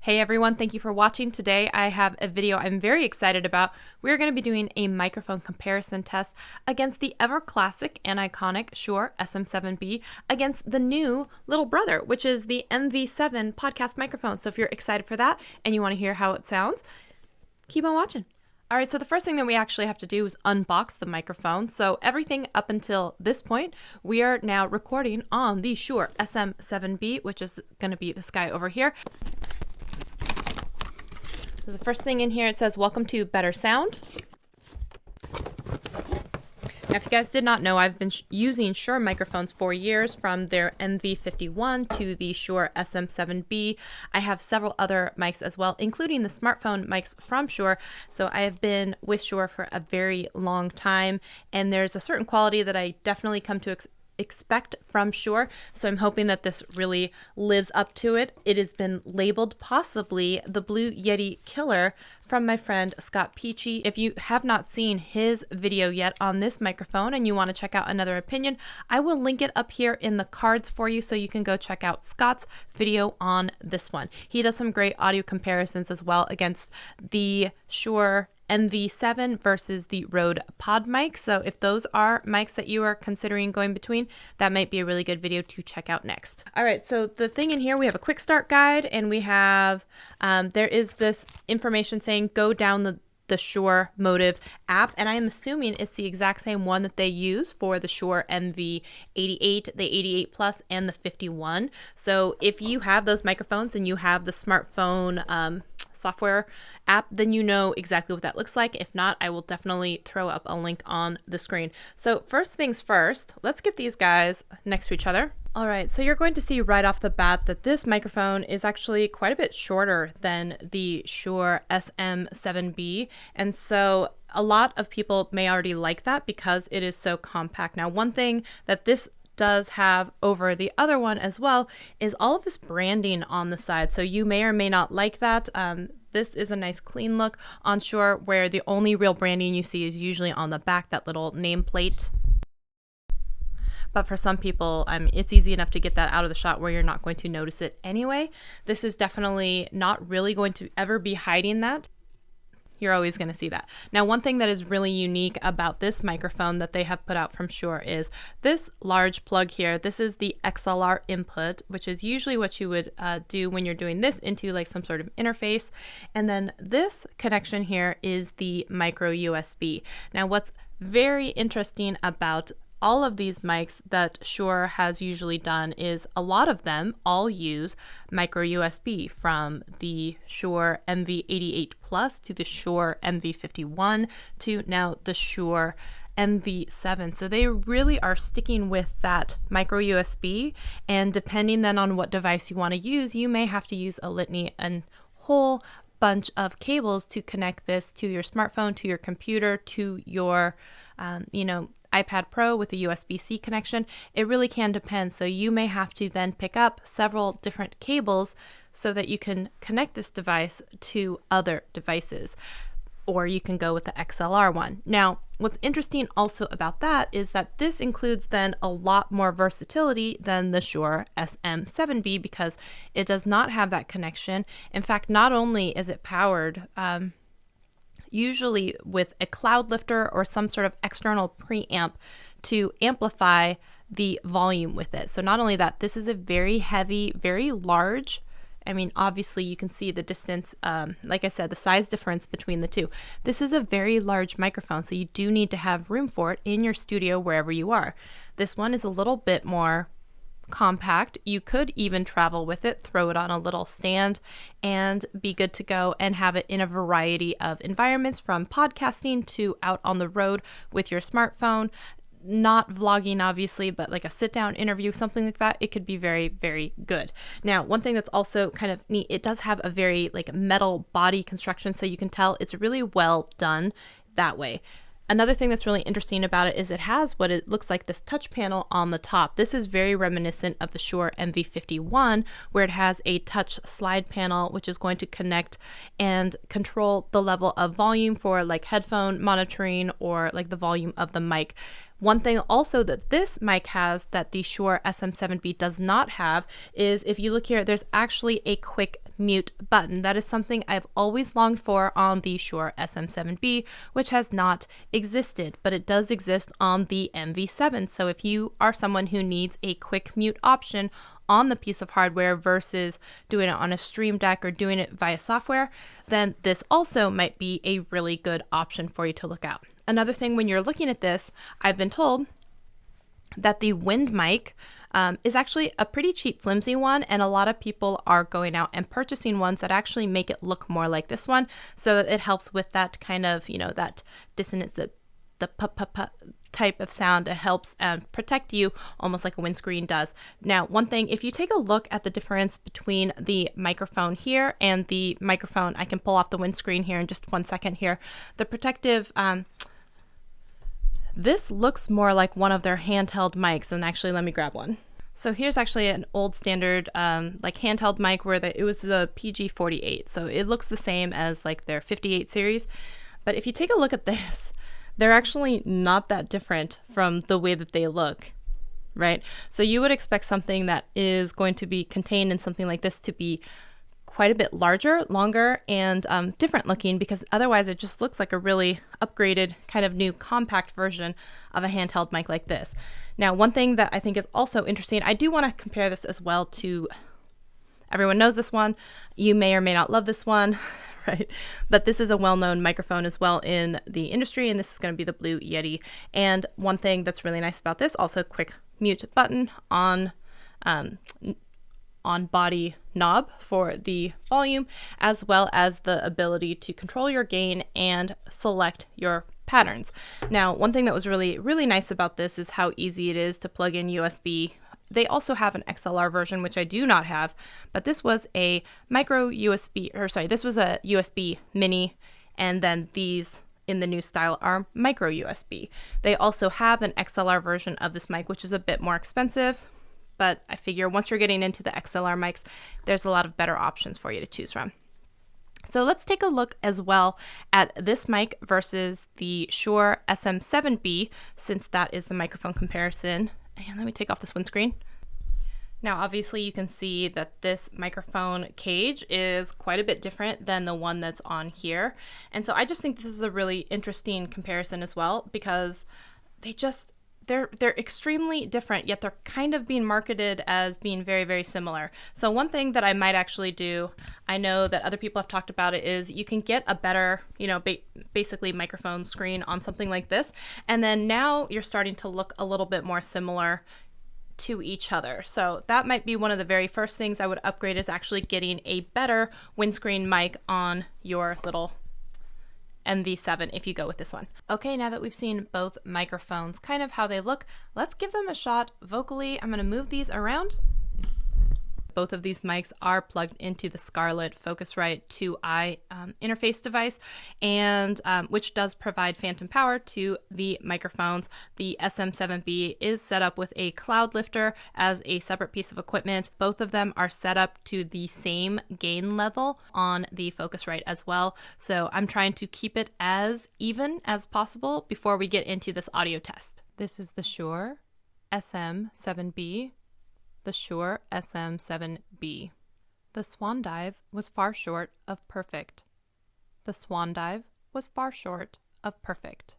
Hey everyone, thank you for watching. Today I have a video I'm very excited about. We're going to be doing a microphone comparison test against the ever classic and iconic Shure SM7B against the new little brother, which is the MV7 podcast microphone. So if you're excited for that and you want to hear how it sounds, keep on watching. All right, so the first thing that we actually have to do is unbox the microphone. So everything up until this point, we are now recording on the Shure SM7B, which is going to be this guy over here. So the first thing in here, it says, welcome to Better Sound. Now, if you guys did not know, I've been using Shure microphones for years, from their MV51 to the Shure SM7B. I have several other mics as well, including the smartphone mics from Shure. So I have been with Shure for a very long time, and there's a certain quality that I definitely come to expect from Shure, so I'm hoping that this really lives up to it. It has been labeled possibly the Blue Yeti Killer from my friend Scott Peachy. If you have not seen his video yet on this microphone and you want to check out another opinion, I will link it up here in the cards for you so you can go check out Scott's video on this one. He does some great audio comparisons as well against the Shure MV7 versus the Rode Pod mic. So if those are mics that you are considering going between, that might be a really good video to check out next. All right, so the thing in here, we have a quick start guide, and we have, there is this information saying go down the Shure Motive app, and I am assuming it's the exact same one that they use for the Shure MV88, the 88 Plus, and the 51. So if you have those microphones and you have the smartphone software app, then you know exactly what that looks like. If not, I will definitely throw up a link on the screen. So first things first, let's get these guys next to each other. All right, so you're going to see right off the bat that this microphone is actually quite a bit shorter than the Shure SM7B, and so a lot of people may already like that because it is so compact. Now, one thing that this does have over the other one as well is all of this branding on the side, so you may or may not like that. This is a nice clean look on Shure, where the only real branding you see is usually on the back, that little nameplate. But for some people, it's easy enough to get that out of the shot where you're not going to notice it anyway. This is definitely not really going to ever be hiding that. You're always going to see that. Now, one thing that is really unique about this microphone that they have put out from Shure is this large plug here. This is the XLR input, which is usually what you would do when you're doing this into like some sort of interface. And then this connection here is the micro USB. Now, what's very interesting about all of these mics that Shure has usually done is a lot of them all use micro USB, from the Shure MV88 Plus to the Shure MV51 to now the Shure MV7. So they really are sticking with that micro USB, and depending then on what device you want to use, you may have to use a litany and whole bunch of cables to connect this to your smartphone, to your computer, to your iPad Pro with a USB-C connection. It really can depend. So you may have to then pick up several different cables so that you can connect this device to other devices, or you can go with the XLR one. Now, what's interesting also about that is that this includes then a lot more versatility than the Shure SM7B, because it does not have that connection. In fact, not only is it powered usually with a cloud lifter or some sort of external preamp to amplify the volume with it. So not only that, this is a very heavy, very large, obviously you can see the distance, like I said, the size difference between the two. This is a very large microphone, so you do need to have room for it in your studio wherever you are. This one is a little bit more compact. You could even travel with it, throw it on a little stand, and be good to go and have it in a variety of environments, from podcasting to out on the road with your smartphone. Not vlogging, obviously, but like a sit-down interview, something like that. It could be very, very good. Now, one thing that's also kind of neat, it does have a very like metal body construction, so you can tell it's really well done that way. Another thing that's really interesting about it is it has what it looks like, this touch panel on the top. This is very reminiscent of the Shure MV51, where it has a touch slide panel, which is going to connect and control the level of volume for like headphone monitoring or like the volume of the mic. One thing also that this mic has that the Shure SM7B does not have is, if you look here, there's actually a quick mute button. That is something I've always longed for on the Shure SM7B, which has not existed, but it does exist on the MV7. So if you are someone who needs a quick mute option on the piece of hardware versus doing it on a Stream Deck or doing it via software, then this also might be a really good option for you to look out. Another thing, when you're looking at this, I've been told that the Wind mic is actually a pretty cheap, flimsy one, and a lot of people are going out and purchasing ones that actually make it look more like this one, so that it helps with that kind of, you know, that dissonance, the type of sound. It helps protect you almost like a windscreen does. Now, one thing, if you take a look at the difference between the microphone here and the microphone, I can pull off the windscreen here in just 1 second here. The protective, this looks more like one of their handheld mics, and actually let me grab one. So here's actually an old standard like handheld mic where it was the PG48. So it looks the same as like their 58 series. But if you take a look at this, they're actually not that different from the way that they look, right? So you would expect something that is going to be contained in something like this to be quite a bit larger, longer, and different looking, because otherwise it just looks like a really upgraded kind of new compact version of a handheld mic like this. Now, one thing that I think is also interesting, I do want to compare this as well to, everyone knows this one, you may or may not love this one, right? But this is a well-known microphone as well in the industry, and this is going to be the Blue Yeti. And one thing that's really nice about this, also quick mute button on body knob for the volume, as well as the ability to control your gain and select your patterns. Now, one thing that was really, really nice about this is how easy it is to plug in USB. They also have an XLR version, which I do not have, but this was a micro USB, or sorry, this was a USB mini, and then these in the new style are micro USB. They also have an XLR version of this mic, which is a bit more expensive, but I figure once you're getting into the XLR mics, there's a lot of better options for you to choose from. So let's take a look as well at this mic versus the Shure SM7B, since that is the microphone comparison. And let me take off this windscreen. Now, obviously you can see that this microphone cage is quite a bit different than the one that's on here. And so I just think this is a really interesting comparison as well, because they're extremely different, yet they're kind of being marketed as being very, very similar. So one thing that I might actually do, I know that other people have talked about it, is you can get a better, you know, basically microphone screen on something like this. And then now you're starting to look a little bit more similar to each other. So that might be one of the very first things I would upgrade, is actually getting a better windscreen mic on your little MV7 if you go with this one. Okay, now that we've seen both microphones, kind of how they look, let's give them a shot vocally. I'm going to move these around. Both of these mics are plugged into the Scarlett Focusrite 2i interface device, and which does provide phantom power to the microphones. The SM7B is set up with a cloud lifter as a separate piece of equipment. Both of them are set up to the same gain level on the Focusrite as well. So I'm trying to keep it as even as possible before we get into this audio test. This is the Shure SM7B. The Shure SM7B. The swan dive was far short of perfect. The swan dive was far short of perfect.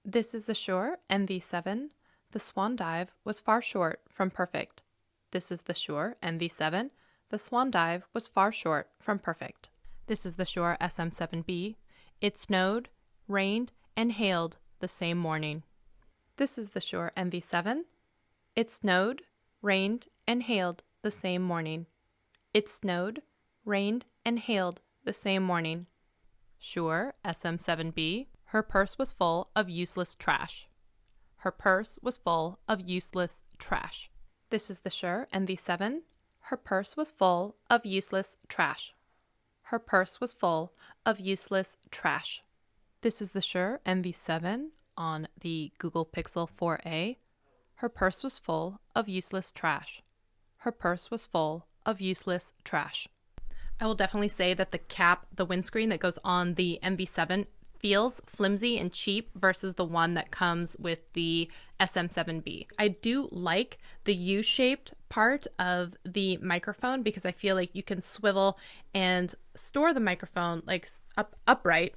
This is the Shure MV7. The swan dive was far short from perfect. This is the Shure MV7. The swan dive was far short from perfect. This is the Shure SM7B. It snowed, rained, and hailed the same morning. This is the Shure MV7. It snowed, rained, and hailed the same morning. It snowed, rained, and hailed the same morning. Shure SM7B. Her purse was full of useless trash. Her purse was full of useless trash. This is the Shure MV7. Her purse was full of useless trash. Her purse was full of useless trash. This is the Shure MV7 on the Google Pixel 4a. Her purse was full of useless trash. Her purse was full of useless trash. I will definitely say that the cap, the windscreen that goes on the MV7 feels flimsy and cheap versus the one that comes with the SM7B. I do like the U-shaped part of the microphone because I feel like you can swivel and store the microphone like upright.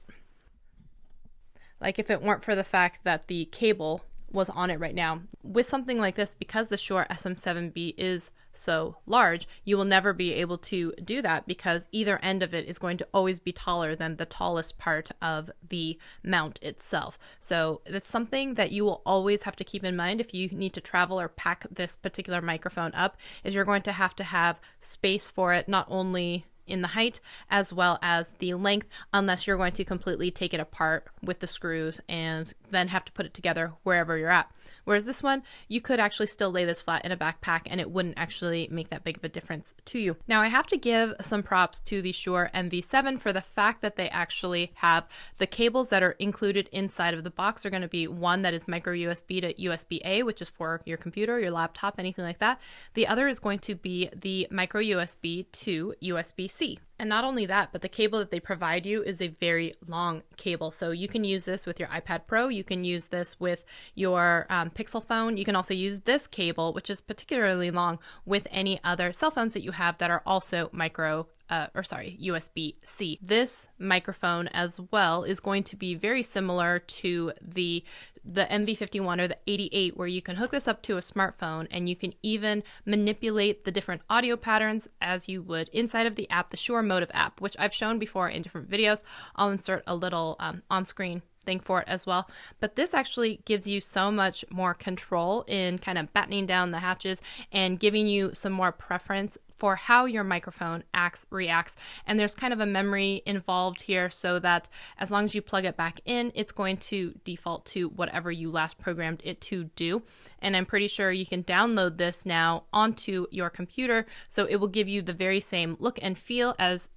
Like if it weren't for the fact that the cable was on it right now. With something like this, because the Shure SM7B is so large, you will never be able to do that because either end of it is going to always be taller than the tallest part of the mount itself. So that's something that you will always have to keep in mind if you need to travel or pack this particular microphone up, is you're going to have space for it, not only in the height as well as the length, unless you're going to completely take it apart with the screws and then have to put it together wherever you're at. Whereas this one, you could actually still lay this flat in a backpack and it wouldn't actually make that big of a difference to you. Now, I have to give some props to the Shure MV7 for the fact that they actually have the cables that are included inside of the box are going to be one that is micro USB to USB-A, which is for your computer, your laptop, anything like that. The other is going to be the micro USB to USB-C. And not only that, but the cable that they provide you is a very long cable. So you can use this with your iPad Pro. You can use this with your Pixel phone. You can also use this cable, which is particularly long, with any other cell phones that you have that are also USB-C. This microphone as well is going to be very similar to the MV51 or the 88, where you can hook this up to a smartphone and you can even manipulate the different audio patterns as you would inside of the app, the Shure Motive app, which I've shown before in different videos. I'll insert a little on-screen thing for it as well. But this actually gives you so much more control in kind of battening down the hatches and giving you some more preference for how your microphone reacts. And there's kind of a memory involved here so that as long as you plug it back in, it's going to default to whatever you last programmed it to do. And I'm pretty sure you can download this now onto your computer, so it will give you the very same look and feel as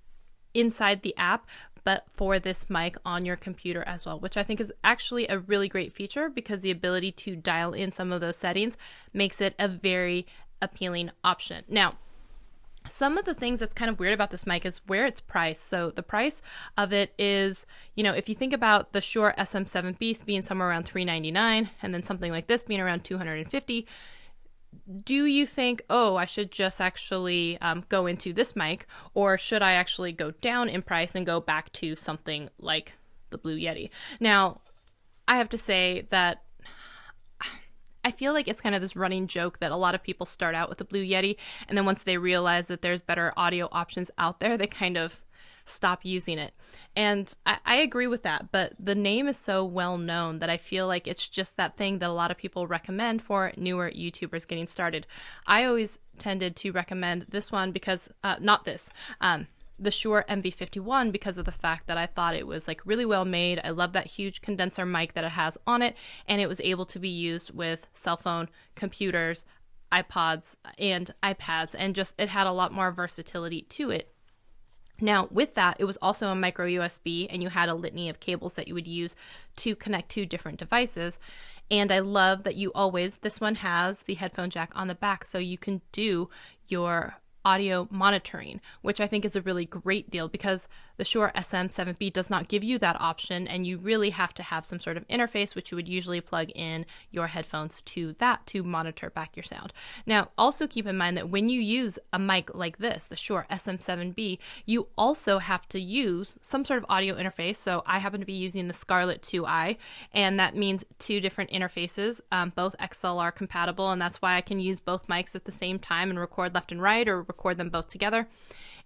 inside the app, but for this mic on your computer as well, which I think is actually a really great feature because the ability to dial in some of those settings makes it a very appealing option. Now, some of the things that's kind of weird about this mic is where it's priced. So the price of it is, if you think about the Shure SM7B being somewhere around $399 and then something like this being around $250, do you think, oh, I should just actually go into this mic, or should I actually go down in price and go back to something like the Blue Yeti? Now, I have to say that I feel like it's kind of this running joke that a lot of people start out with the Blue Yeti, and then once they realize that there's better audio options out there, they kind of stop using it. And I agree with that, but the name is so well known that I feel like it's just that thing that a lot of people recommend for newer YouTubers getting started. I always tended to recommend this one because, the Shure MV51, because of the fact that I thought it was like really well made. I love that huge condenser mic that it has on it, and it was able to be used with cell phone, computers, iPods, and iPads, and just it had a lot more versatility to it. Now, with that, it was also a micro USB, and you had a litany of cables that you would use to connect to different devices. And I love that this one has the headphone jack on the back, so you can do your audio monitoring, which I think is a really great deal because the Shure SM7B does not give you that option, and you really have to have some sort of interface, which you would usually plug in your headphones to that to monitor back your sound. Now, also keep in mind that when you use a mic like this, the Shure SM7B, you also have to use some sort of audio interface. So I happen to be using the Scarlett 2i, and that means two different interfaces, both XLR compatible, and that's why I can use both mics at the same time and record left and right or record them both together.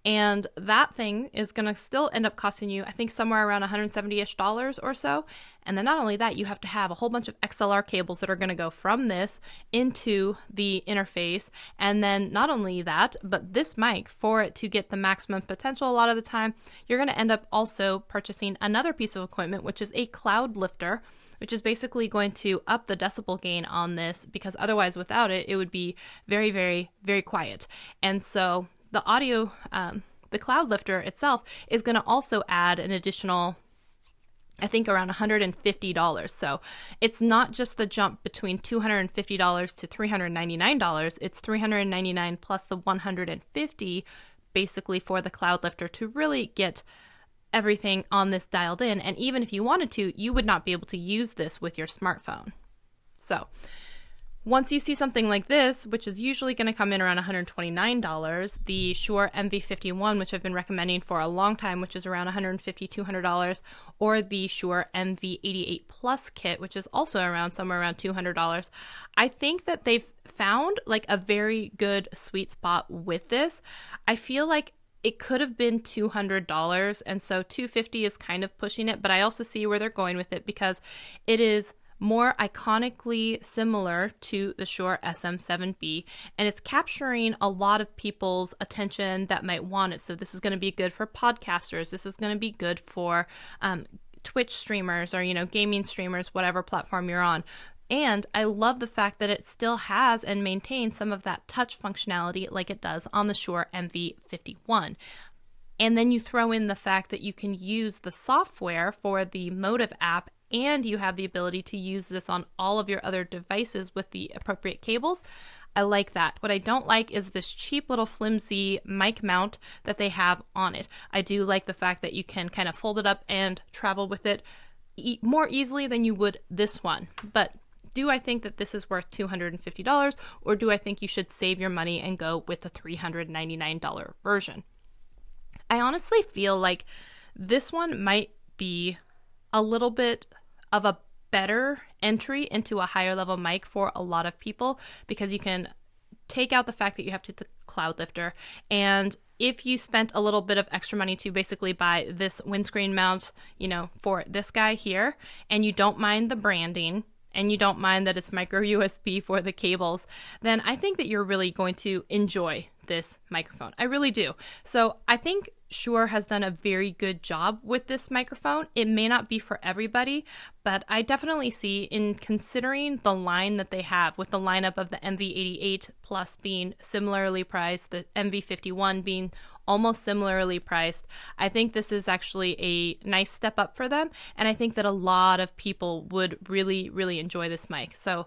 And that thing is going to still end up costing you, I think, somewhere around $170-ish or so. And then not only that, you have to have a whole bunch of XLR cables that are going to go from this into the interface. And then not only that, but this mic, for it to get the maximum potential a lot of the time, you're going to end up also purchasing another piece of equipment, which is a cloud lifter, which is basically going to up the decibel gain on this, because otherwise without it, it would be very, very, very quiet. And so the audio, the cloud lifter itself is going to also add an additional, I think, around $150. So it's not just the jump between $250 to $399. It's $399 plus the $150 basically for the cloud lifter to really get everything on this dialed in. And even if you wanted to, you would not be able to use this with your smartphone. So Once you see something like this, which is usually going to come in around $129, the Shure MV51, which I've been recommending for a long time, which is around $150, $200, or the Shure MV88 Plus kit, which is also around somewhere around $200, I think that they've found like a very good sweet spot with this. I feel like it could have been $200, and so $250 is kind of pushing it, but I also see where they're going with it because it is more iconically similar to the Shure SM7B, and it's capturing a lot of people's attention that might want it. So this is going to be good for podcasters. This is going to be good for Twitch streamers or, gaming streamers, whatever platform you're on. And I love the fact that it still has and maintains some of that touch functionality like it does on the Shure MV51. And then you throw in the fact that you can use the software for the Motive app, and you have the ability to use this on all of your other devices with the appropriate cables. I like that. What I don't like is this cheap little flimsy mic mount that they have on it. I do like the fact that you can kind of fold it up and travel with it more easily than you would this one. But do I think that this is worth $250, or do I think you should save your money and go with the $399 version? I honestly feel like this one might be a little bit of a better entry into a higher level mic for a lot of people, because you can take out the fact that you have to the cloud lifter, and if you spent a little bit of extra money to basically buy this windscreen mount, for this guy here, and you don't mind the branding, and you don't mind that it's micro USB for the cables, then I think that you're really going to enjoy this microphone. I really do. So I think Shure has done a very good job with this microphone. It may not be for everybody, but I definitely see, in considering the line that they have, with the lineup of the MV88 Plus being similarly priced, the MV51 being almost similarly priced, I think this is actually a nice step up for them, and I think that a lot of people would really, really enjoy this mic. So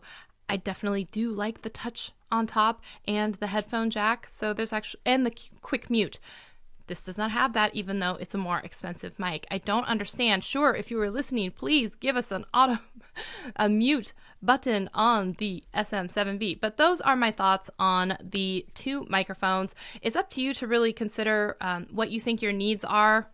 I definitely do like the touch on top and the headphone jack. So there's actually, and the quick mute. This does not have that, even though it's a more expensive mic. I don't understand. Sure, if you were listening, please give us a mute button on the SM7B. But those are my thoughts on the two microphones. It's up to you to really consider what you think your needs are,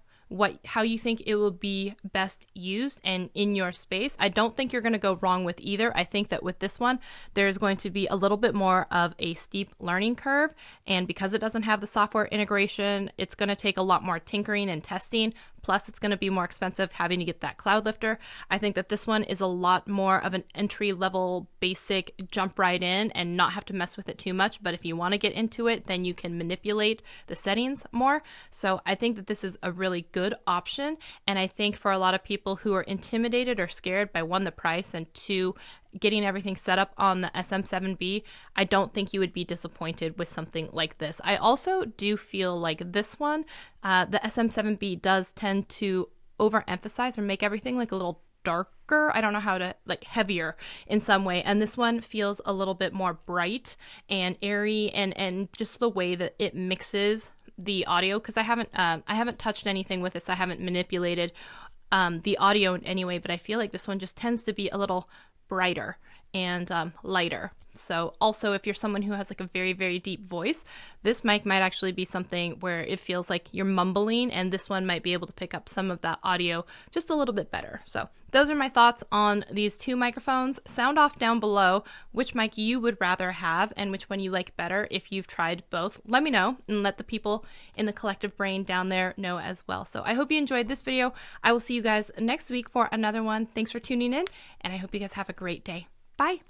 how you think it will be best used and in your space. I don't think you're going to go wrong with either. I think that with this one, there's going to be a little bit more of a steep learning curve. And because it doesn't have the software integration, it's going to take a lot more tinkering and testing. Plus, it's going to be more expensive having to get that cloud lifter. I think that this one is a lot more of an entry-level, basic jump right in and not have to mess with it too much. But if you want to get into it, then you can manipulate the settings more. So I think that this is a really good option. And I think for a lot of people who are intimidated or scared by, one, the price, and two, getting everything set up on the SM7B, I don't think you would be disappointed with something like this. I also do feel like this one, the SM7B does tend to overemphasize or make everything like a little darker. I don't know how to, like, heavier in some way. And this one feels a little bit more bright and airy, and just the way that it mixes the audio, because I haven't touched anything with this. I haven't manipulated the audio in any way, but I feel like this one just tends to be a little brighter and lighter. So also, if you're someone who has like a very, very deep voice, this mic might actually be something where it feels like you're mumbling, and this one might be able to pick up some of that audio just a little bit better. So those are my thoughts on these two microphones. Sound off down below which mic you would rather have and which one you like better if you've tried both. Let me know, and let the people in the collective brain down there know as well. So I hope you enjoyed this video. I will see you guys next week for another one. Thanks for tuning in, and I hope you guys have a great day. Bye.